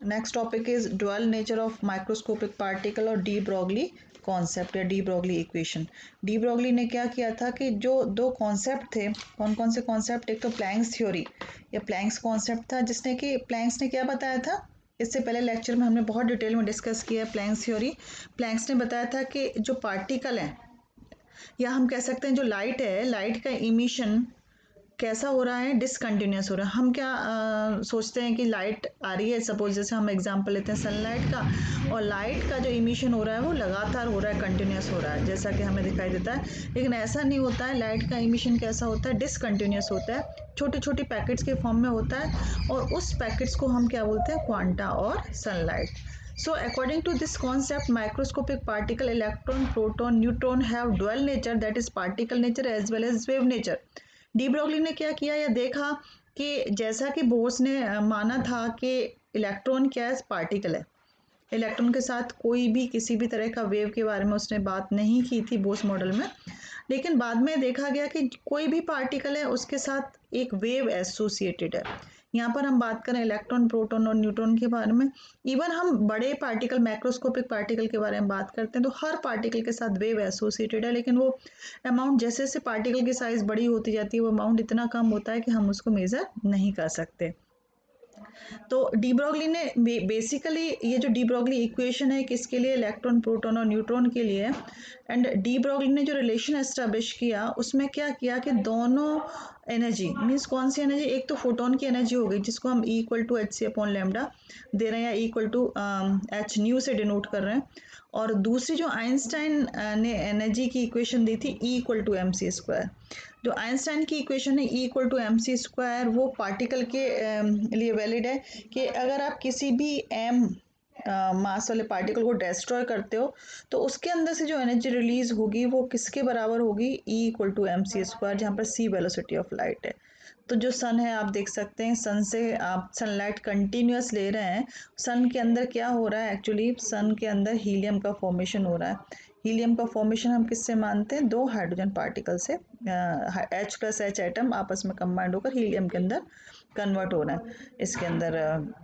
Next topic is dual nature of microscopic particle और D Broglie concept या de Broglie equation. D Broglie ने क्या किया था कि जो दो कॉन्सेप्ट थे, कौन कौन से कॉन्सेप्ट, एक तो प्लैंक्स थ्योरी या प्लैंक्स कॉन्सेप्ट था, जिसने कि प्लैंक्स ने क्या बताया था, इससे पहले लेक्चर में हमने बहुत डिटेल में डिस्कस किया है प्लैंक्स थ्योरी। प्लैंक्स ने बताया था कि जो पार्टिकल है या हम कह सकते हैं जो लाइट है, लाइट का इमिशन कैसा हो रहा है, डिसकंटिन्यूस हो रहा है। हम क्या सोचते हैं कि लाइट आ रही है, सपोज जैसे हम एग्जांपल लेते हैं सनलाइट का, और लाइट का जो इमिशन हो रहा है वो लगातार हो रहा है, कंटिन्यूस हो रहा है, जैसा कि हमें दिखाई देता है। लेकिन ऐसा नहीं होता है, लाइट का इमिशन कैसा होता है, डिसकंटिन्यूस होता है, छोटे छोटे पैकेट्स के फॉर्म में होता है, और उस पैकेट्स को हम क्या बोलते हैं, क्वांटा और sunlight. So according to this concept, microscopic particle, electron, proton, neutron have dual nature, that is particle nature as well as wave nature. D Broglie ने क्या किया या देखा कि जैसा कि बोर्स ने माना था कि इलेक्ट्रॉन क्या है, पार्टिकल है, इलेक्ट्रॉन के साथ कोई भी किसी भी तरह का वेव के बारे में उसने बात नहीं की थी बोर्स मॉडल में, लेकिन बाद में देखा गया कि कोई भी पार्टिकल है उसके साथ एक वेव एसोसिएटेड है। यहाँ पर हम बात करें इलेक्ट्रॉन, प्रोटॉन और न्यूट्रॉन के बारे में, इवन हम बड़े पार्टिकल, मैक्रोस्कोपिक पार्टिकल के बारे में बात करते हैं तो हर पार्टिकल के साथ वेव एसोसिएटेड है, लेकिन वो अमाउंट जैसे जैसे पार्टिकल की साइज बड़ी होती जाती है वो अमाउंट इतना कम होता है कि हम उसको मेजर नहीं कर सकते। तो डी ब्रॉगली ने बेसिकली ये जो डी ब्रॉगली इक्वेशन है किसके लिए, इलेक्ट्रॉन, प्रोटॉन और न्यूट्रॉन के लिए। एंड डी ब्रॉगली ने जो रिलेशन एस्टेब्लिश किया उसमें क्या किया कि दोनों एनर्जी, मीन्स कौन सी एनर्जी, एक तो फोटोन की एनर्जी हो गई जिसको हम E equal to H C upon lambda दे रहे हैं या E equal to h nu से डिनोट कर रहे हैं, और दूसरी जो आइंस्टाइन ने एनर्जी की इक्वेशन दी थी E equal to M C square. जो आइंस्टाइन की इक्वेशन है E equal to M C square, वो पार्टिकल के लिए वैलिड है कि अगर आप किसी भी एम मास वाले पार्टिकल को डिस्ट्रॉय करते हो तो उसके अंदर से जो एनर्जी रिलीज होगी वो किसके बराबर होगी, E equal to M C square, जहाँ पर सी वेलोसिटी ऑफ लाइट है। तो जो सन है आप देख सकते हैं, सन से आप सनलाइट कंटिन्यूस ले रहे हैं, सन के अंदर क्या हो रहा है, एक्चुअली सन के अंदर हीलियम का फॉर्मेशन हो रहा है। हीलियम का फॉर्मेशन हम किससे मानते हैं, दो हाइड्रोजन पार्टिकल से, एच प्लस एच एटम आपस में कंबाइंड होकर हीलियम के अंदर कन्वर्ट हो रहा है इसके अंदर।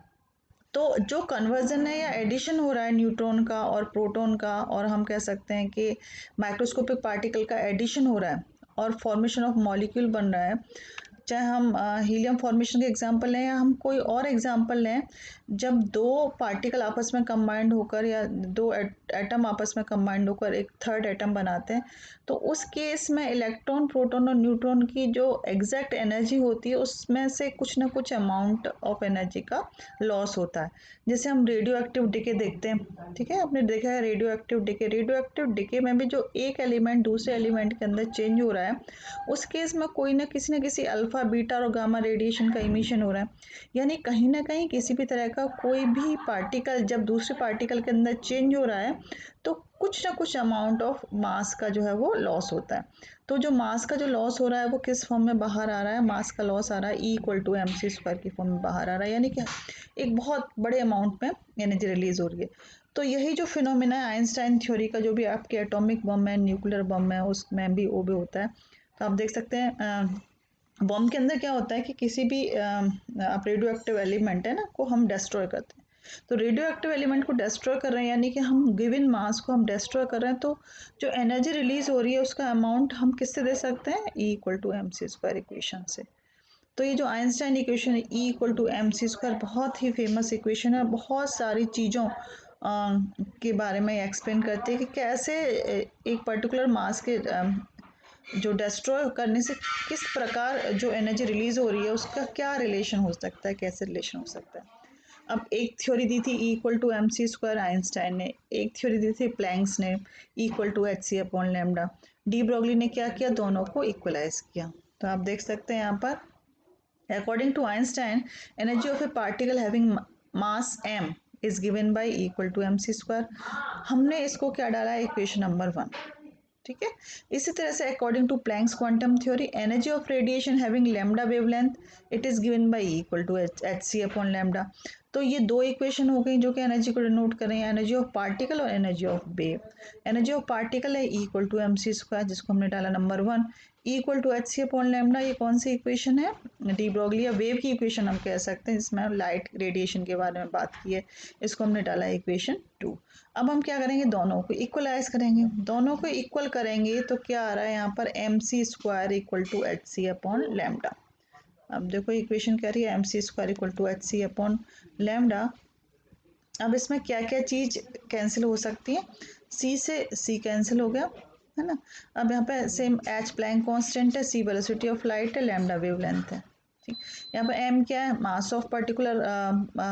तो जो कन्वर्जन है या एडिशन हो रहा है न्यूट्रॉन का और प्रोटॉन का, और हम कह सकते हैं कि माइक्रोस्कोपिक पार्टिकल का एडिशन हो रहा है और फॉर्मेशन ऑफ मॉलिक्यूल बन रहा है, चाहे हम हीलियम फॉर्मेशन के एग्जांपल लें या हम कोई और एग्जांपल लें, जब दो पार्टिकल आपस में कंबाइंड होकर या दो एटम आपस में कंबाइंड होकर एक थर्ड एटम बनाते हैं, तो उस केस में इलेक्ट्रॉन, प्रोटॉन और न्यूट्रॉन की जो एग्जैक्ट एनर्जी होती है उसमें से कुछ ना कुछ अमाउंट ऑफ एनर्जी का लॉस होता है। जैसे हम रेडियो एक्टिव डिके देखते हैं, ठीक है, आपने देखा है radio active decay, radio active decay में भी जो एक एलिमेंट दूसरे एलिमेंट के अंदर चेंज हो रहा है उस केस में कोई ना किसी अल्फा, बीटा और गामा रेडिएशन का इमिशन हो रहा है, यानी कहीं ना कहीं किसी भी तरह का कोई भी पार्टिकल जब दूसरे पार्टिकल के अंदर चेंज हो रहा है तो कुछ ना कुछ अमाउंट ऑफ मास का जो है वो लॉस होता है। तो जो मास का जो लॉस हो रहा है वो किस फॉर्म में बाहर आ रहा है, मास का लॉस आ रहा है E equal to M C square की फॉर्म में बाहर आ रहा है, यानी कि एक बहुत बड़े अमाउंट में एनर्जी रिलीज हो रही है। तो यही जो फिनोमिना है आइंस्टाइन थ्योरी का, जो भी आपके एटॉमिक बम है, न्यूक्लियर बम है, उसमें भी वो भी होता है। तो आप देख सकते हैं बॉम्ब के अंदर क्या होता है कि किसी भी आप रेडियो एक्टिव एलिमेंट है ना को हम डिस्ट्रॉय करते हैं, तो रेडियो एक्टिव एलिमेंट को डिस्ट्रॉय कर रहे हैं यानी कि हम गिवन मास को हम डिस्ट्रॉय कर रहे हैं, तो जो एनर्जी रिलीज हो रही है उसका अमाउंट हम किससे दे सकते हैं, E equal to M C square equation से। तो ये जो आइंस्टाइन इक्वेशन है E equal to M C square बहुत ही फेमस इक्वेशन है, बहुत सारी चीज़ों के बारे में एक्सप्लेन करती है कि कैसे एक पर्टिकुलर मास के जो डिस्ट्रॉय करने से किस प्रकार जो एनर्जी रिलीज हो रही है उसका क्या रिलेशन हो सकता है, कैसे रिलेशन हो सकता है। अब एक थ्योरी दी थी E equal to M C square Einstein ने, एक थ्योरी दी थी प्लैंक्स ने E equal to H C upon lambda, de Broglie ने क्या किया, दोनों को इक्वलाइज किया। तो आप देख सकते हैं यहाँ पर according to Einstein energy of a particle having mass m is given by E equal to M C square. हमने इसको क्या डाला है, इक्वेशन नंबर 1, ठीक है। इसी तरह से according to Planck's quantum theory energy of radiation having lambda wavelength it is given by E equal to H C upon lambda. तो ये दो इक्वेशन हो गई जो कि एनर्जी को डिनोट कर रही हैं, एनर्जी ऑफ पार्टिकल और energy of wave. Energy of particle है E equal to M C square जिसको हमने डाला number 1, equal to H C upon lambda, ये कौन सी इक्वेशन है? डी ब्रॉगली या वेव की इक्वेशन हम कह सकते हैं, जिसमें लाइट रेडिएशन के बारे में बात की है, इसको हमने डाला है इक्वेशन 2। अब हम क्या करेंगे, दोनों को इक्वलाइज करेंगे। दोनों को इक्वल करेंगे तो क्या आ रहा है यहाँ पर, M C square equal to H C upon lambda. अब देखो इक्वेशन कह रही है M C square equal to H C upon lambda. अब इसमें क्या क्या चीज़ कैंसिल हो सकती है, सी से सी कैंसिल हो गया, है ना। अब यहाँ पे सेम एच प्लैंक कांस्टेंट है, सी वेलोसिटी ऑफ लाइट है, लैम्डा वेवलेंथ है, ठीक। यहाँ पे एम क्या है, mass of particular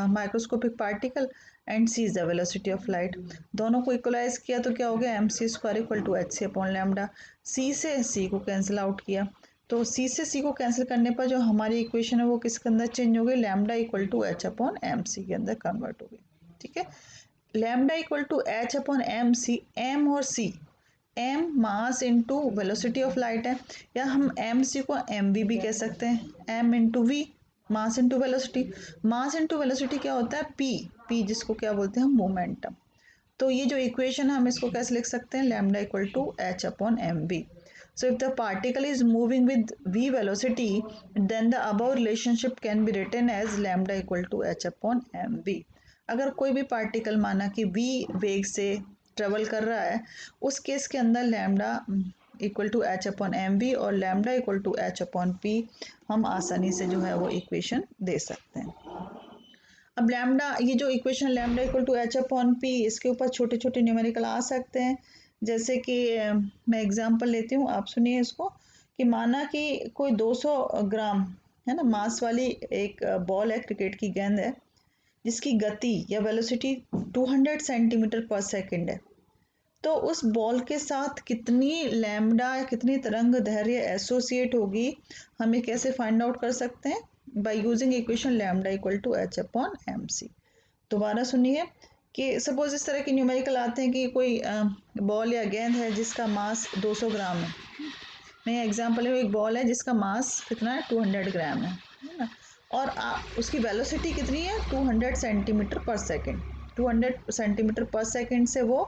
microscopic particle, and C is the velocity of light. दोनों को इक्वलाइज किया तो क्या हो गया, M C square equal to H C upon lambda. C से सी को कैंसिल आउट किया, तो सी से सी को कैंसिल करने पर जो हमारी इक्वेशन है वो किसके अंदर चेंज हो गई, lambda equal to H upon M C के अंदर कन्वर्ट हो गई, ठीक है। Lambda equal to H upon M C, M और C, M mass into velocity of light है, या हम एम सी को एम वी भी कह सकते हैं, M into V, mass into velocity. Mass into velocity क्या होता है, पी, पी जिसको क्या बोलते हैं, मोमेंटम। तो ये जो इक्वेशन है हम इसको कैसे लिख सकते हैं, lambda equal to H upon M V. So if the particle is moving with v velocity, then the above relationship can be written as lambda equal to h upon mv। अगर कोई भी पार्टिकल माना कि v वेग से travel कर रहा है, उस केस के अंदर lambda equal to H upon M V और lambda equal to H upon P हम आसानी से जो है वो इक्वेशन दे सकते हैं। अब लैम्डा, ये जो equation lambda equal to H upon P, इसके ऊपर छोटे छोटे न्यूमेरिकल आ सकते हैं। जैसे कि मैं एग्जांपल लेती हूँ, आप सुनिए इसको, कि माना कि कोई 200 ग्राम है ना मास वाली एक बॉल है, क्रिकेट की गेंद है, जिसकी गति या वेलोसिटी 200 सेंटीमीटर पर सेकंड है। तो उस बॉल के साथ कितनी लैम्डा, कितनी तरंग दैर्घ्य एसोसिएट होगी, हम ये कैसे फाइंड आउट कर सकते हैं, by using equation lambda equal to H upon M C. दोबारा सुनिए कि सपोज इस तरह के न्यूमेरिकल आते हैं कि कोई बॉल या गेंद है जिसका मास 200 ग्राम है। मैं एग्जांपल है, एक बॉल है जिसका मास कितना है, 200 ग्राम है ना, और उसकी वेलोसिटी कितनी है, 200 सेंटीमीटर पर सेकेंड। 200 सेंटीमीटर पर सेकेंड से वो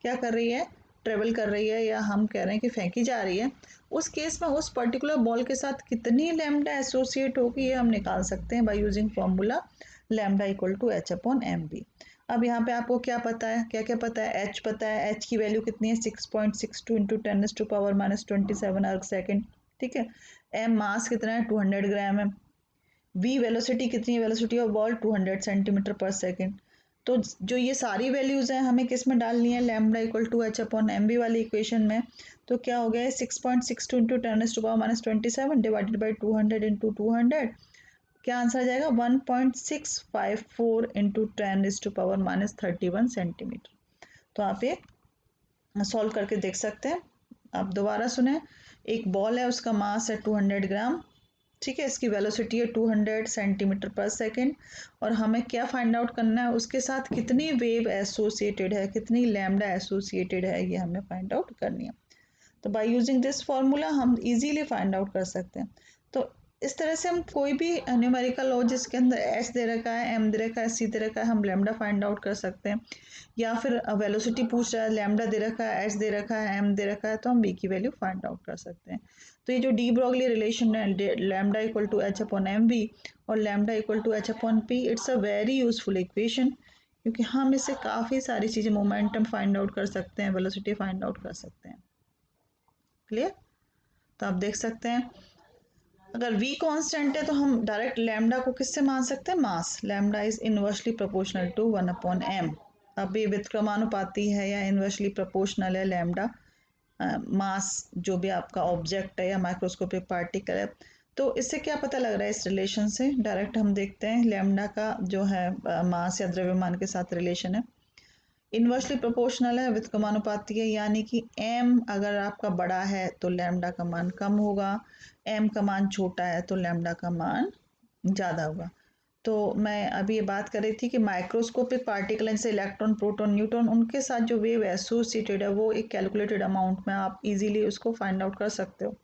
क्या कर रही है, ट्रेवल कर रही है, या हम कह रहे हैं कि फेंकी जा रही है। उस केस में उस पर्टिकुलर बॉल के साथ कितनी लैम्डा एसोसिएट होगी, ये हम निकाल सकते हैं by using formula lambda equal to H upon M B. अब यहाँ पे आपको क्या पता है, क्या क्या पता है, एच पता है, एच की वैल्यू कितनी है, 6.62 इंटू 10⁻⁻27 अर्ग सेकेंड, ठीक है। एम मास कितना है, 200 ग्राम है। वी वेलोसिटी कितनी है, वेलोसिटी ऑफ बॉल 200 सेंटीमीटर पर सेकेंड। तो जो ये सारी वैल्यूज हैं हमें किस में डालनी है, lambda equal to H upon M B वाली इक्वेशन में। तो क्या हो गया, 6.62 इंटू 10⁻⁻27 डिवाइडेड बाई 200 इंटू 200, क्या आंसर आ जाएगा, 1.654 इंटू 10⁻31 सेंटीमीटर। तो आप ये सॉल्व करके देख सकते हैं। आप दोबारा सुने, एक बॉल है, उसका मास है 200 ग्राम, ठीक है, इसकी वेलोसिटी है 200 सेंटीमीटर पर सेकेंड, और हमें क्या फाइंड आउट करना है, उसके साथ कितनी वेव एसोसिएटेड है, कितनी लैम्डा एसोसिएटेड है, ये हमें फाइंड आउट करनी है। तो बाय यूजिंग दिस फार्मूला हम इजीली फाइंड आउट कर सकते हैं। तो इस तरह से हम कोई भी न्यूमेरिकल हो जिसके अंदर एच दे रखा है, एम दे रखा है, सी दे रखा है, हम लैम्डा फाइंड आउट कर सकते हैं। या फिर वेलोसिटी पूछ रहा है, लैम्डा दे रखा है, एच दे रखा है, एम दे रखा है, तो हम बी की वैल्यू फाइंड आउट कर सकते हैं। तो ये जो डी ब्रॉगली रिलेशन है, lambda equal to H upon M B और lambda equal to H upon P, it's a very useful equation, क्योंकि हम इससे काफ़ी सारी चीज़ें, मोमेंटम फाइंड आउट कर सकते हैं, वेलोसिटी फाइंड आउट कर सकते हैं। क्लियर? तो आप देख सकते हैं, अगर v कांस्टेंट है तो हम डायरेक्ट लैम्डा को किससे मान सकते हैं, mass. Lambda is inversely proportional to 1 upon m। अब ये व्युत्क्रमानुपाती है या इनवर्सली प्रोपोर्शनल है लैम्डा, मास जो भी आपका ऑब्जेक्ट है या माइक्रोस्कोपिक पार्टिकल है। तो इससे क्या पता लग रहा है, इस रिलेशन से डायरेक्ट हम देखते हैं लैम्डा का जो है मास या द्रव्यमान के साथ रिलेशन है, इन्वर्सली प्रोपोर्शनल है, व्युत्क्रमानुपाती है, यानी कि m अगर आपका बड़ा है तो लैम्डा का मान कम होगा, m का मान छोटा है तो लैम्डा का मान ज़्यादा होगा। तो मैं अभी ये बात कर रही थी कि माइक्रोस्कोपिक पार्टिकल जैसे इलेक्ट्रॉन, प्रोटॉन, न्यूट्रॉन, उनके साथ जो वेव एसोसिएटेड है वो एक कैलकुलेटेड अमाउंट में आप इजीली उसको फाइंड आउट कर सकते हो।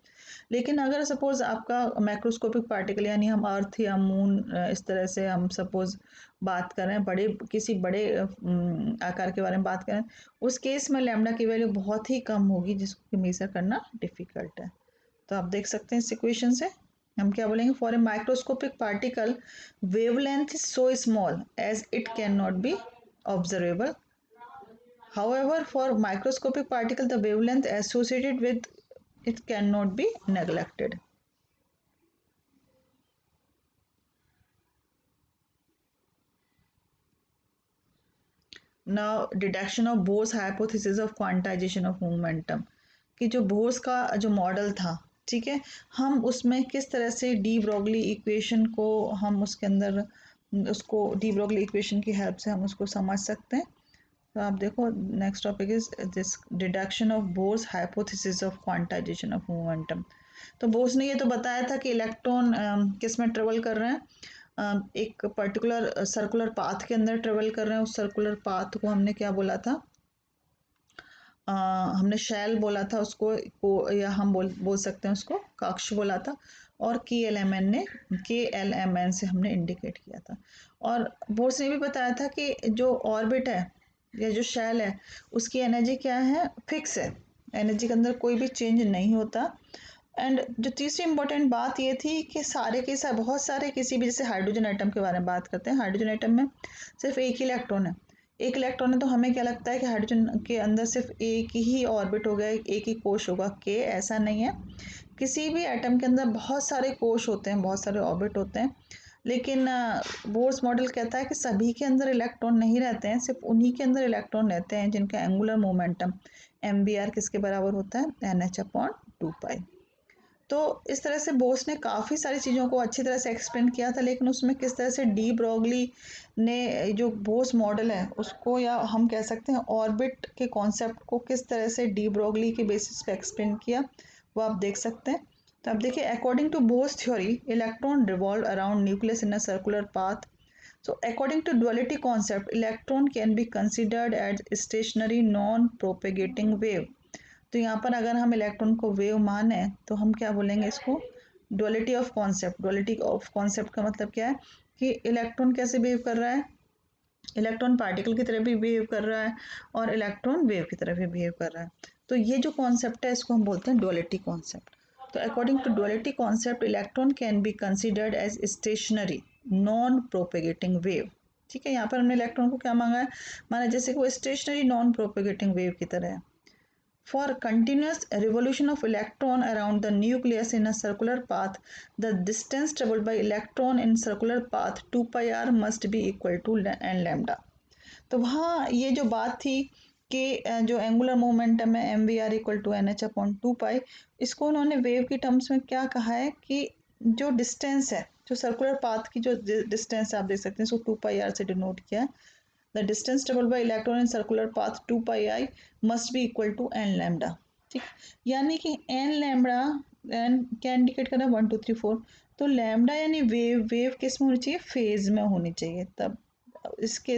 लेकिन अगर सपोज आपका मैक्रोस्कोपिक पार्टिकल यानी हम अर्थ या मून, इस तरह से हम सपोज बात करें, बड़े किसी बड़े आकार के बारे में बात करें, उस केस में लैम्डा की वैल्यू बहुत ही कम होगी जिसको मेजर करना डिफिकल्ट है। तो आप देख सकते हैं इस इक्वेशन से हम क्या बोलेंगे, for a microscopic particle wavelength is so small as it can not be observable. However, for microscopic particle, the wavelength associated with it cannot be neglected. Now, deduction of Bohr's hypothesis of quantization of momentum. कि जो bourse का जो model था, ठीक है, हम उसमें किस तरह से डी ब्रोगली इक्वेशन को हम उसके अंदर उसको डी ब्रोगली इक्वेशन की हेल्प से हम उसको समझ सकते हैं. तो आप देखो next topic is this deduction of bourse hypothesis of quantization of momentum. तो बोर्स ने ये तो बताया था कि इलेक्ट्रॉन किस में ट्रेवल कर रहे हैं, एक पर्टिकुलर सर्कुलर पाथ के अंदर ट्रेवल कर रहे हैं. उस सर्कुलर पाथ को हमने क्या बोला था, हमने शैल बोला था उसको, या हम बोल सकते हैं उसको कक्ष बोला था. और KLMN से हमने इंडिकेट किया था. और बोर्स ने भी बताया था कि जो ऑर्बिट है या जो शैल है उसकी एनर्जी क्या है, फिक्स है, एनर्जी के अंदर कोई भी चेंज नहीं होता. एंड जो तीसरी इंपॉर्टेंट बात ये थी कि सारे के साथ बहुत सारे किसी भी, जैसे हाइड्रोजन एटम के बारे में बात करते हैं, हाइड्रोजन एटम में सिर्फ एक ही इलेक्ट्रॉन है, एक इलेक्ट्रॉन है. तो हमें क्या लगता है कि हाइड्रोजन के अंदर सिर्फ एक ही ऑर्बिट होगा, एक ही कोश होगा. के ऐसा नहीं है, किसी भी एटम के अंदर बहुत सारे कोश होते हैं, बहुत सारे ऑर्बिट होते हैं. लेकिन बोर्स मॉडल कहता है कि सभी के अंदर इलेक्ट्रॉन नहीं रहते हैं, सिर्फ उन्हीं के अंदर इलेक्ट्रॉन रहते हैं जिनका एंगुलर मोमेंटम MBR किसके बराबर होता है, NH/2π. तो इस तरह से बोस ने काफ़ी सारी चीज़ों को अच्छी तरह से एक्सप्लेन किया था. लेकिन उसमें किस तरह से डी ब्रोगली ने जो बोस मॉडल है उसको, या हम कह सकते हैं ऑर्बिट के कॉन्सेप्ट को, किस तरह से डी ब्रोगली के बेसिस पे एक्सप्लेन किया वो आप देख सकते हैं. तो आप देखिए, according to Bohr's theory electron revolve around nucleus in a circular path. So according to duality concept, electron can be considered as stationary non-propagating wave. तो यहाँ पर अगर हम इलेक्ट्रॉन को वेव माने तो हम क्या बोलेंगे इसको, duality of concept. Duality of concept का मतलब क्या है कि इलेक्ट्रॉन कैसे बिहेव कर रहा है, इलेक्ट्रॉन पार्टिकल की तरह भी बिहेव कर रहा है और इलेक्ट्रॉन वेव की तरह भी बिहेव कर रहा है. तो ये जो कॉन्सेप्ट है इसको हम बोलते हैं डुअलिटी कॉन्सेप्ट. तो according to duality concept electron can be considered as stationary non propagating wave. ठीक है, यहाँ पर हमने इलेक्ट्रॉन को क्या मांगा है, माना जैसे कि वो स्टेशनरी नॉन प्रोपेगेटिंग वेव की तरह है. For continuous revolution of electron around the nucleus in a circular path, the distance traveled by electron in circular path 2 pi r must be equal to n lambda. तो वहाँ ये जो बात थी कि जो एंगुलर मोमेंटम है MVR इक्वल टू NH/2π, इसको उन्होंने वेव की टर्म्स में क्या कहा है कि जो डिस्टेंस है, जो सर्कुलर पाथ की जो डिस्टेंस है आप देख सकते हैं, इसको 2 pi r से डिनोट किया है. The distance traveled by electron in circular path 2 pi I must be equal to n lambda. ठीक, यानी कि n lambda क्या इंडिकेट कर रहा है, 1 2 3 4. तो लैम्डा यानी वेव किस में होनी चाहिए, फेज में होनी चाहिए. तब इसके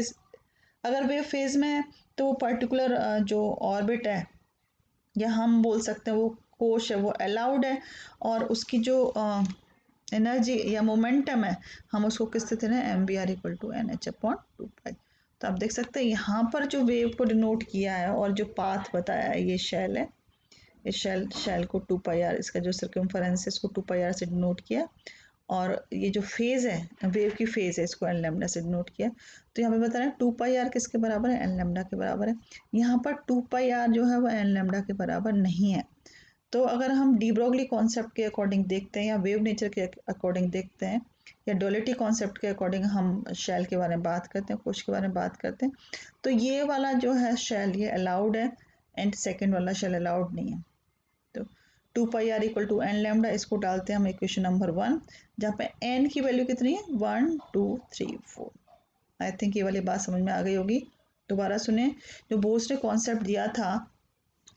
अगर वेव फेज में है तो वो पर्टिकुलर जो ऑर्बिट है या हम बोल सकते हैं वो कोश है वो अलाउड है, और उसकी जो एनर्जी या मोमेंटम है हम उसको किस देते हैं, MVR इक्वल टू NH/2π. तो आप देख सकते हैं यहाँ पर जो वेव को डिनोट किया है और जो पाथ बताया है, ये शेल है, इस शेल को 2 pi r, इसका जो सर्कमफरेंस है इसको 2 pi r से डिनोट किया. और ये जो फेज है, वेव की फेज है, इसको n लैम्डा से डिनोट किया. तो यहाँ पे बता रहे हैं 2 pi r किसके बराबर है, n लैम्डा के बराबर है. यहाँ पर 2 pi r जो है वो n लैम्डा के बराबर नहीं है. तो अगर हम डी ब्रोगली कॉन्सेप्ट के अकॉर्डिंग देखते हैं या वेव नेचर के अकॉर्डिंग देखते हैं या डुअलिटी कॉन्सेप्ट के अकॉर्डिंग हम शेल के बारे में बात करते हैं, कोश के बारे में बात करते हैं, तो ये वाला जो है शेल ये अलाउड है एंड सेकंड वाला शेल अलाउड नहीं है. तो 2 pi r equal to n lambda, इसको डालते हैं हम इक्वेशन नंबर 1, जहाँ पे n की वैल्यू कितनी है, 1 2 3 4. आई थिंक ये वाली बात समझ में आ गई होगी. दोबारा सुने, जो बोस ने कॉन्सेप्ट दिया था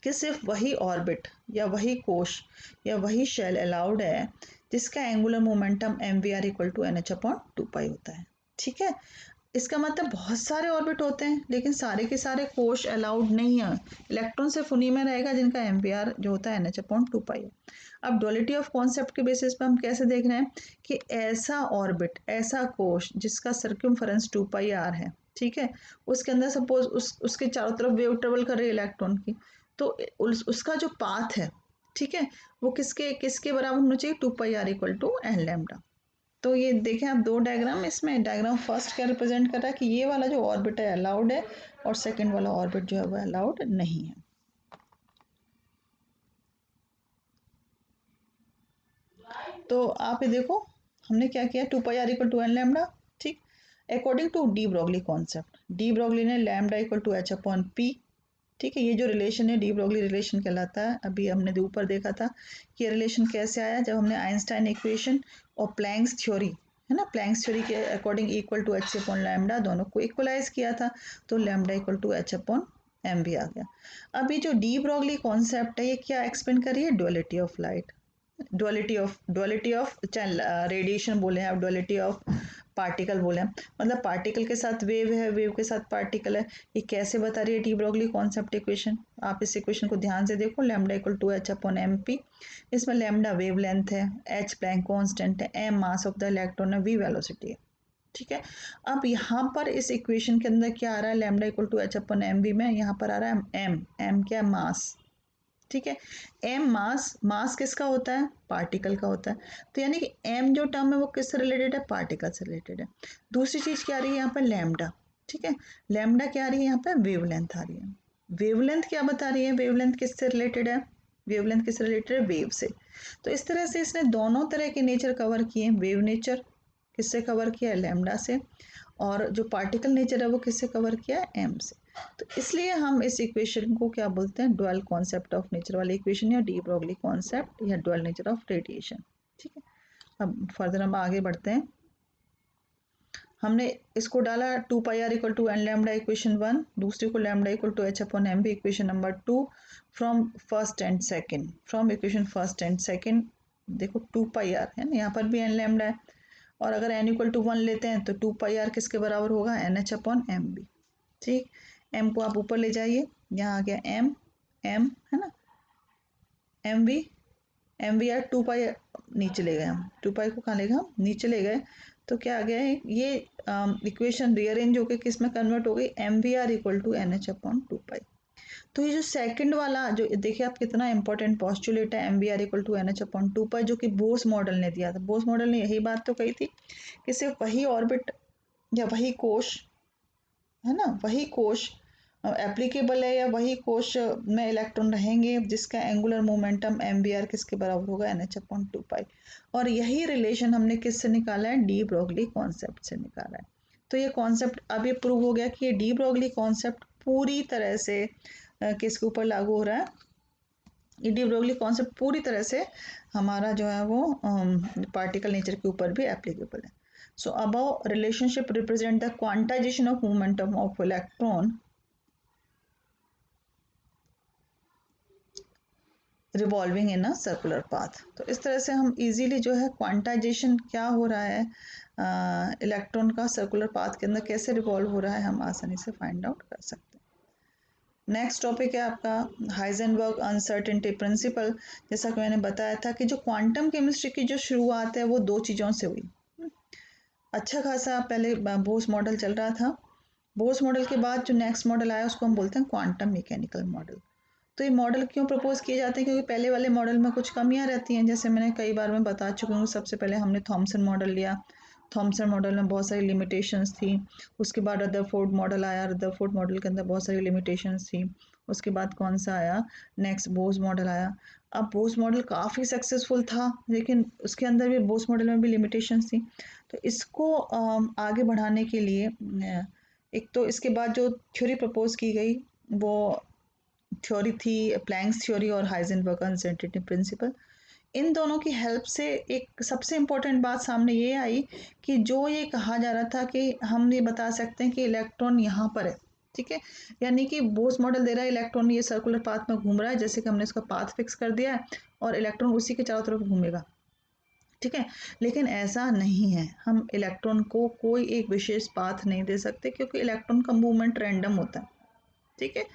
कि सिर्फ वही ऑर्बिट या वही कोश या वही शेल अलाउड है जिसका angular momentum MVR equal to NH/2π होता है. ठीक है, इसका मतलब बहुत सारे ऑर्बिट होते हैं लेकिन सारे के सारे कोश अलाउड नहीं है. इलेक्ट्रॉन सिर्फ उन्हीं में रहेगा जिनका MVR जो होता है NH/2π है. अब डुअलिटी ऑफ कॉन्सेप्ट के बेसिस पर हम कैसे देख रहे हैं कि ऐसा ऑर्बिट, ऐसा कोश जिसका सर्कमफरेंस 2 pi r है, ठीक है, उसके अंदर सपोज उसके चारों तरफ वेव ट्रेवल कर रही है इलेक्ट्रॉन की, तो उसका जो पाथ है ठीक है, वो किसके किसके बराबर होना चाहिए, 2πr = n λ। तो ये देखें आप दो डायग्राम, इसमें डायग्राम फर्स्ट क्या रिप्रेजेंट कर रहा है कि ये वाला जो ऑर्बिट है अलाउड है और सेकंड वाला ऑर्बिट जो है वो अलाउड नहीं है। तो आप ये देखो हमने क्या किया, 2πr = n λ। ठीक, according to de Broglie concept, de Broglie ने लैम्डा = h/p। ठीक है, ये जो रिलेशन है डी ब्रॉगली रिलेशन कहलाता है। अभी हमने ऊपर देखा था कि रिलेशन कैसे आया, जब हमने आइंस्टाइन इक्वेशन और प्लैंक्स थ्योरी है ना, प्लैंक्स थ्योरी के अकॉर्डिंग इक्वल टू h/λ दोनों को इक्वलाइज किया था, तो लैम्डा = h/m भी आ गया। अब ये जो डी ब्रॉगली कॉन्सेप्ट है ये क्या एक्सप्लेन कर रही है, duality of light, duality of radiation बोले हैं, अब डुअलिटी ऑफ पार्टिकल बोले हैं, मतलब पार्टिकल के साथ वेव है, वेव के साथ पार्टिकल है। ये कैसे बता रही है डी ब्रॉगली कॉन्सेप्ट इक्वेशन, आप इस इक्वेशन को ध्यान से देखो, लैम्डा = h/mp। इसमें लैम्डा वेव लेंथ है, h प्लैंक कांस्टेंट है, m mass of the electron है, v वेलोसिटी है। ठीक है, अब यहाँ पर इस इक्वेशन के अंदर क्या आ रहा है, लैम्डा = h/mv में यहाँ पर आ रहा है m क्या, मास। ठीक है, एम मास, मास किसका होता है, पार्टिकल का होता है। तो यानी कि एम जो टर्म है वो किससे रिलेटेड है, पार्टिकल से रिलेटेड है। दूसरी चीज क्या आ रही है यहाँ पर, लैम्डा। ठीक है, लैम्डा क्या आ रही है यहाँ पर, वेवलेंथ आ रही है। वेवलेंथ क्या बता रही है, वेवलेंथ किससे रिलेटेड है, वेवलेंथ किससे रिलेटेड है, वेव से। तो इस तरह से इसने दोनों तरह के नेचर कवर किए, वेव नेचर किससे कवर किया है, लैम्डा से, और जो पार्टिकल नेचर है वो किससे कवर किया है, एम से। तो इसलिए हम इस इक्वेशन को क्या बोलते हैं, डुअल कॉन्सेप्ट ऑफ नेचर वाली इक्वेशन, या डी ब्रॉगली कॉन्सेप्ट, या डुअल नेचर ऑफ रेडिएशन। ठीक है, अब फर्दर हम आगे बढ़ते हैं। हमने इसको डाला 2πr = n λ इक्वेशन 1, दूसरे को लैम्डा = h/m भी equation number 2, from first and second, from equation first and second. देखो 2πr है ना, यहाँ पर भी n लैम्डा है, और अगर n = 1 लेते हैं तो 2πr किसके बराबर होगा, nh/m भी। ठीक, m को आप ऊपर ले जाइए, यहाँ आ गया m है ना, mv यार 2π नीचे ले गए हम, 2π को कहाँ ले गए हम, नीचे ले गए। तो क्या आ गया है, ये इक्वेशन रीअरेंज होकर किस में कन्वर्ट हो गई, mvr = nh/2π। तो ये जो सेकंड वाला जो देखिए आप, कितना इंपॉर्टेंट पॉस्टुलेट है, mvr = nh/2π, जो कि बोस मॉडल ने दिया था। बोस मॉडल ने यही बात तो कही थी कि सिर्फ वही ऑर्बिट या वही कोश है ना, वही कोश एप्लीकेबल है, या वही कोश में इलेक्ट्रॉन रहेंगे जिसका एंगुलर मोमेंटम mvr किसके बराबर होगा, nh/2π। और यही रिलेशन हमने किससे निकाला है, डी ब्रॉगली कॉन्सेप्ट से निकाला है। तो ये कॉन्सेप्ट अब ये प्रूव हो गया कि ये डी ब्रॉगली कॉन्सेप्ट पूरी तरह से किसके ऊपर लागू हो रहा है, ये डी ब्रॉगली कॉन्सेप्ट पूरी तरह से हमारा जो है वो पार्टिकल नेचर के ऊपर भी एप्लीकेबल है। So above relationship represent the quantization of momentum of electron revolving in a circular path. तो इस तरह से हम इजीली जो है क्वांटाइजेशन क्या हो रहा है इलेक्ट्रॉन का सर्कुलर पाथ के अंदर कैसे रिवॉल्व हो रहा है, हम आसानी से फाइंड आउट कर सकते हैं। नेक्स्ट टॉपिक है आपका हाइजेनबर्ग अनसर्टेनिटी प्रिंसिपल। जैसा कि मैंने बताया था कि जो क्वांटम केमिस्ट्री की जो शुरुआत है वो दो चीज़ों से हुई। अच्छा खासा पहले बोस मॉडल चल रहा था, बोस मॉडल के बाद जो नेक्स्ट मॉडल आया उसको हम बोलते हैं क्वांटम मैकेनिकल मॉडल। तो ये मॉडल क्यों प्रपोज किए जाते हैं, क्योंकि पहले वाले मॉडल में कुछ कमियां रहती हैं, जैसे मैंने कई बार मैं बता चुकी हूँ। सबसे पहले हमने थॉमसन मॉडल लिया, थॉमसन मॉडल में बहुत सारी लिमिटेशंस थी। उसके बाद रदरफोर्ड मॉडल आया, रदरफोर्ड मॉडल के अंदर बहुत सारी लिमिटेशंस थी। उसके बाद कौन सा आया, नेक्स्ट बोस मॉडल आया। अब बोस मॉडल काफ़ी सक्सेसफुल था, लेकिन उसके अंदर भी बोस मॉडल में भी लिमिटेशंस थी। तो इसको आगे बढ़ाने के लिए एक तो इसके बाद जो थ्योरी प्रपोज की गई वो थ्योरी थी प्लैंक्स थ्योरी और हाइजेनबर्ग अनसर्टेनिटी प्रिंसिपल। इन दोनों की हेल्प से एक सबसे इम्पोर्टेंट बात सामने ये आई कि जो ये कहा जा रहा था कि हम ये बता सकते हैं कि इलेक्ट्रॉन यहाँ पर है। ठीक है, यानी कि बोस मॉडल दे रहा है इलेक्ट्रॉन ये सर्कुलर पाथ में घूम रहा है, जैसे कि हमने इसका पाथ फिक्स कर दिया है और इलेक्ट्रॉन उसी के चारों तरफ घूमेगा। ठीक है, लेकिन ऐसा नहीं है, हम इलेक्ट्रॉन को कोई एक विशेष पाथ नहीं दे सकते, क्योंकि इलेक्ट्रॉन का मूवमेंट रैंडम होता है। ठीक है,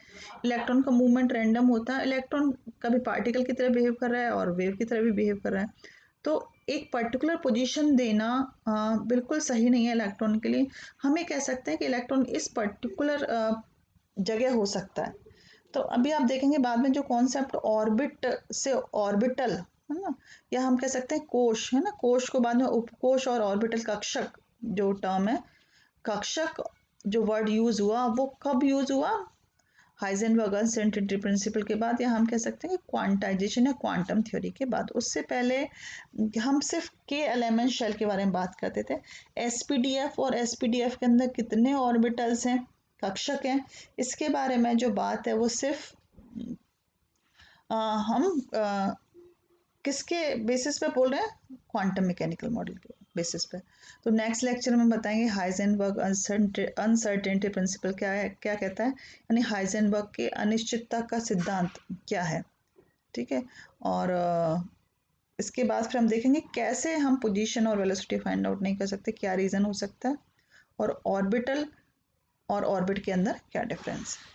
इलेक्ट्रॉन का मूवमेंट रैंडम होता है, इलेक्ट्रॉन कभी पार्टिकल की तरह बिहेव कर रहा है और वेव की तरह भी बिहेव कर रहा है। तो एक पर्टिकुलर पोजीशन देना बिल्कुल सही नहीं है इलेक्ट्रॉन के लिए। हम ये कह सकते हैं कि इलेक्ट्रॉन इस पर्टिकुलर जगह हो सकता है, तो अभी आप देखेंगे बाद में जो कॉन्सेप्ट ऑर्बिट से ऑर्बिटल है ना, या हम कह सकते हैं कोश, है ना, कोश को बाद में उपकोश और ऑर्बिटल, कक्षक जो टर्म है, कक्षक जो वर्ड यूज हुआ वो कब यूज हुआ, हाइजेनबर्ग अनसर्टेनिटी प्रिंसिपल के बाद, या हम कह सकते हैं कि क्वांटाइजेशन या क्वांटम थ्योरी के बाद। उससे पहले हम सिर्फ के एलिमेंट शेल के बारे में बात करते थे। एसपीडीएफ और एसपीडीएफ के अंदर कितने ऑर्बिटल्स हैं, कक्षक हैं, इसके बारे में जो बात है वो सिर्फ हम किसके बेसिस पे बोल रहे हैं, क्वांटम मैकेनिकल मॉडल के बेसिस पे। तो नेक्स्ट लेक्चर में बताएंगे हाइजेनबर्ग अनसर्टेनिटी प्रिंसिपल क्या है, क्या कहता है, यानी हाइजेनबर्ग के अनिश्चितता का सिद्धांत क्या है, ठीक है। और इसके बाद फिर हम देखेंगे कैसे हम पोजीशन और वेलोसिटी फाइंड आउट नहीं कर सकते, क्या रीज़न हो सकता है, और ऑर्बिटल और ऑर्बिट के अंदर क्या डिफरेंस है।